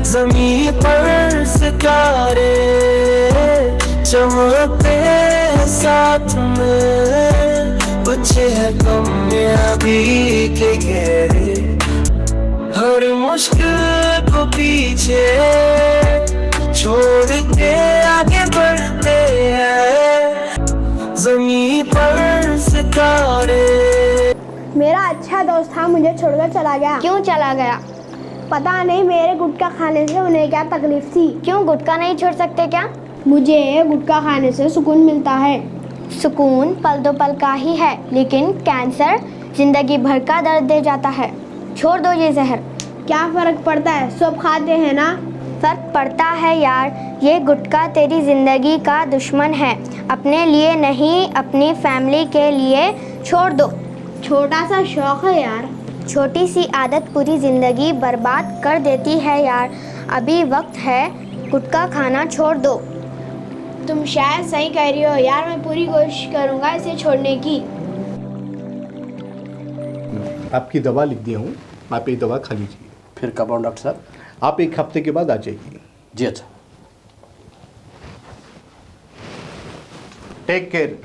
जमीन पर सितारे चमकते हैं साथ में, बचे हैं कामयाबी के घेरे, हर मुश्किल को पीछे छोड़ के आगे बढ़ते हैं जमीन पर सितारे। मेरा अच्छा दोस्त था, मुझे छोड़कर चला गया। क्यों चला गया? पता नहीं, मेरे गुटखा खाने से उन्हें क्या तकलीफ थी। क्यों गुटखा नहीं छोड़ सकते क्या? मुझे गुटखा खाने से सुकून मिलता है। सुकून पल दो पल का ही है, लेकिन कैंसर जिंदगी भर का दर्द दे जाता है। छोड़ दो ये जहर। क्या फर्क पड़ता है, सब खाते हैं ना। फर्क पड़ता है यार, ये गुटखा तेरी जिंदगी का दुश्मन है। अपने लिए नहीं, अपनी फैमिली के लिए छोड़ दो। छोटा सा शौक है यार। छोटी सी आदत पूरी जिंदगी बर्बाद कर देती है यार। अभी वक्त है, गुटखा खाना छोड़ दो। तुम शायद सही कह रही हो यार, मैं पूरी कोशिश करूंगा इसे छोड़ने की। आपकी दवा लिख दिया हूँ, आप ये दवा खा लीजिए। फिर कब आऊँ डॉक्टर साहब? आप 1 हफ्ते के बाद आ जाइए। जी अच्छा। Take care.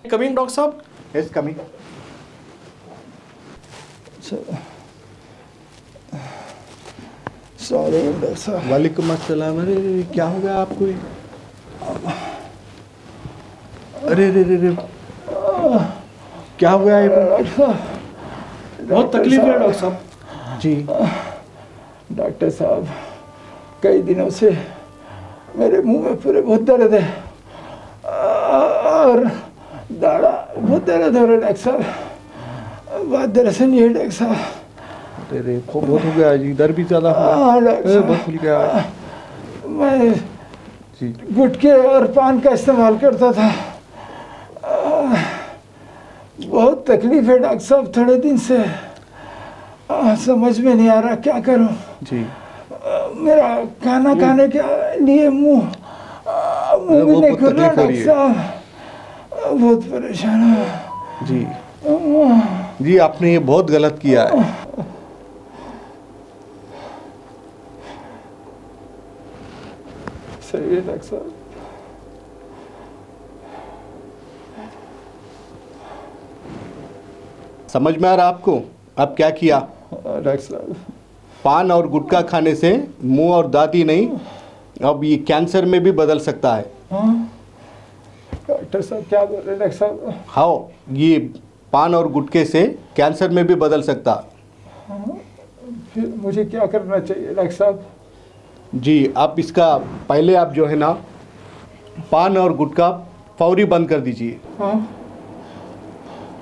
कमिंग डॉक्टर साहब। Yes coming. सॉरी डॉक्टर साहब। वालेकुम अस्सलाम। अरे क्या हो गया आपको? अरे रे रे रे, क्या हो गया? बहुत तकलीफ है डॉक्टर साहब। जी डॉक्टर साहब, कई दिनों से मेरे मुंह में पूरे बहुत दर्द है और दाढ़ा बहुत दर्द हो रहा है डॉक्टर साहब। बात दरअसल ये है डॉक्टर साहब। अरे बहुत हो गया जी, दर्द भी ज़्यादा हो हाँ डॉक्टर गया। साहब, बहुत खुल गया मैं जी। गुटखे और पान का इस्तेमाल करता था। बहुत तकलीफ है डॉक्टर साहब, थोड़े दिन से समझ में नहीं आ रहा क्या करूं। जी मेरा खाना खाने के लिए मुंह भी वो नहीं बहुत खुल रहा तकलीफ हो रही डॉक्टर साहब। बहुत परेशान हूँ। जी जी, आपने ये बहुत गलत किया है। सही है डॉक्टर साहब। समझ में आ रहा आपको? आप क्या किया? डॉक्टर साहब, पान और गुटखा खाने से मुंह और दांत ही नहीं, अब ये कैंसर में भी बदल सकता है। डॉक्टर साहब क्या बोल रहे हैं डॉक्टर साहब? हाँ, ये पान और गुटखे से कैंसर में भी बदल सकता। फिर मुझे क्या करना चाहिए डॉक्टर साहब? जी, आप इसका पहले आप जो है ना, पान और गुटखा फौरी बंद कर दीजिए।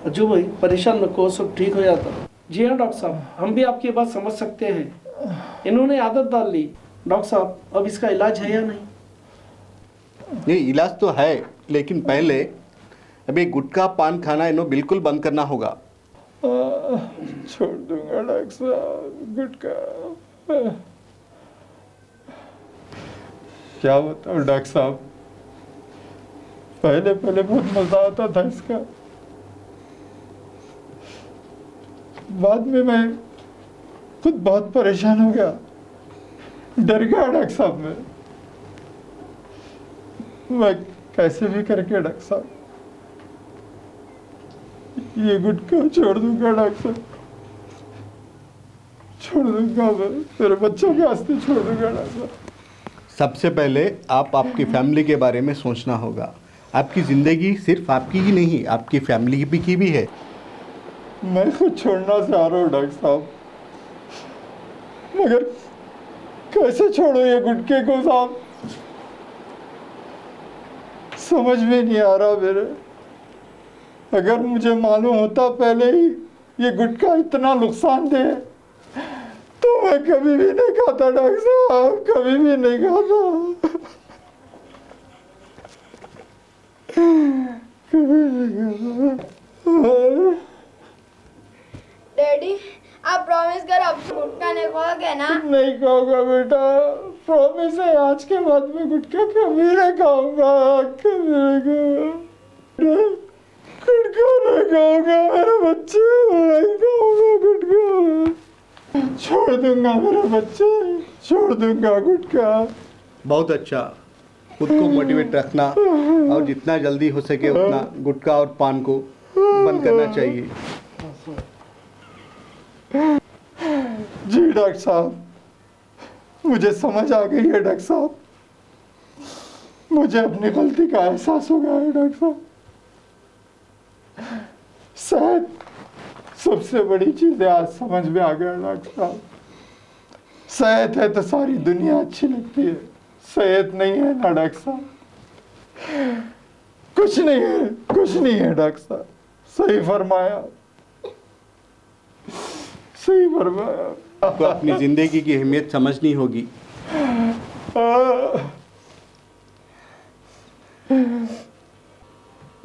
जो भाई परेशान नको, सब ठीक हो जाता। जी हाँ डॉक्टर साहब, हम भी आपकी बात समझ सकते हैं। इन्होंने आदत डाल ली। डॉक्टर साहब, अब इसका इलाज है या नहीं? नहीं, इलाज तो है, लेकिन पहले अभी गुटखा पान खाना इन्हों बिल्कुल बंद करना होगा। छोड़ दूंगा डॉक्टर साहब गुटखा। क्या बताऊं डॉक्टर साहब, पहले पहले बहुत मजा आता था इसका, बाद में मैं खुद बहुत परेशान हो गया, डर गया डॉक्टर साहब। मैं कैसे भी करके डॉक्टर साहब ये गुटखा छोड़ दूंगा डॉक्टर साहब, छोड़ दूंगा मैं, मेरे बच्चों के वास्ते छोड़ दूंगा डॉक्टर साहब। सबसे पहले आप आपकी फैमिली के बारे में सोचना होगा। आपकी ज़िंदगी सिर्फ आपकी ही नहीं, आपकी फैमिली की भी है। मैं खुद छोड़ना चाह रहा हूँ डॉक्टर साहब, मगर कैसे छोड़ो ये गुटखे को साहब, समझ में नहीं आ रहा मेरे। अगर मुझे मालूम होता पहले ही ये गुटखा इतना नुकसान दे तो मैं कभी भी नहीं खाता डॉक्टर साहब, कभी भी नहीं खाता, कभी नहीं खाता। डैडी, आप प्रॉमिस करो अब गुटखा नहीं खाओगे ना? नहीं खाऊंगा बेटा, प्रॉमिस है, आज के बाद में गुटखा कभी नहीं खाऊंगा, कभी नहीं खाऊंगा, गुटखा नहीं खाऊंगा, मेरे बच्चे नहीं खाऊंगा गुटखा। छोड़ दूंगा मेरे बच्चे, छोड़ दूंगा गुटखा। बहुत अच्छा। खुद को मोटिवेट रखना और जितना जल्दी हो सके उतना गुटखा और पान को बंद करना चाहिए। जी डॉक्टर साहब, मुझे समझ आ गई है डॉक्टर साहब, मुझे अपनी गलती का एहसास हो गया है डॉक्टर साहब। शायद सबसे बड़ी चीज़ है आज समझ में आ गया डॉक्टर साहब। सेहत है तो सारी दुनिया अच्छी लगती है, सेहत नहीं है ना डॉक्टर साहब, कुछ नहीं है, कुछ नहीं है डॉक्टर साहब। सही फरमाया, सही फरमाया। आपको अपनी ज़िंदगी की अहमियत समझनी होगी।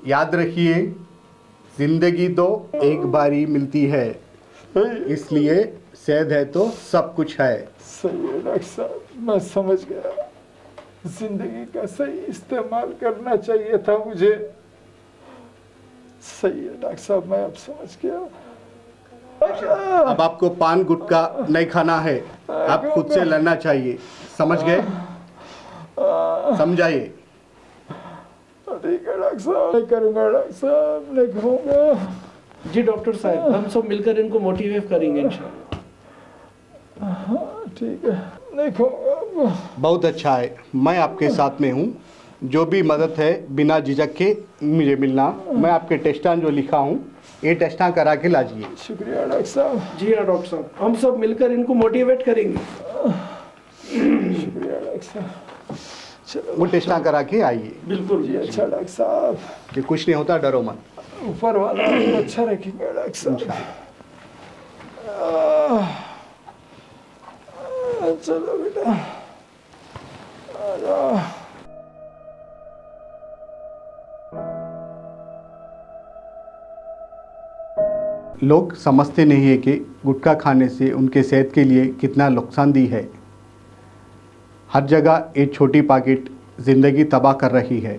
याद रखिए, ज़िंदगी तो एक बारी मिलती है, इसलिए सेहत है तो सब कुछ है। सही है डॉक्टर साहब, मैं समझ गया। जिंदगी का सही इस्तेमाल करना चाहिए था मुझे। सही है डॉक्टर साहब, मैं अब समझ गया। अब आपको पान गुटखा नहीं खाना है, आप खुद से लड़ना चाहिए। समझ गए? समझाइए। ठीक है डॉक्टर साहब, नहीं करूँगा डॉक्टर साहब, नहीं खाऊंगा। जी डॉक्टर साहब, हम सब मिलकर इनको मोटिवेट करेंगे इंशाल्लाह। ठीक है, नहीं खाऊंगा। बहुत अच्छा है, मैं आपके साथ में हूँ। जो भी मदद है बिना झिझक के मुझे मिलना। मैं आपके टेस्टान जो लिखा हूँ ये टेस्टां करा के लाजिए। शुक्रिया डॉक्टर साहब। जी हाँ डॉक्टर साहब, हम सब मिलकर इनको मोटिवेट करेंगे। शुक्रिया डॉक्टर साहब। चलो वो टेस्टां करा के आइए। बिल्कुल जी, अच्छा डॉक्टर साहब। कि कुछ नहीं होता, डरो मत। ऊपर वाला आपको अच्छा रखेंगे डॉक्टर साहब। चलो बेटा, आ जाओ। लोग समझते नहीं है कि गुटखा खाने से उनके सेहत के लिए कितना नुकसानदेह है। हर जगह एक छोटी पैकेट ज़िंदगी तबाह कर रही है।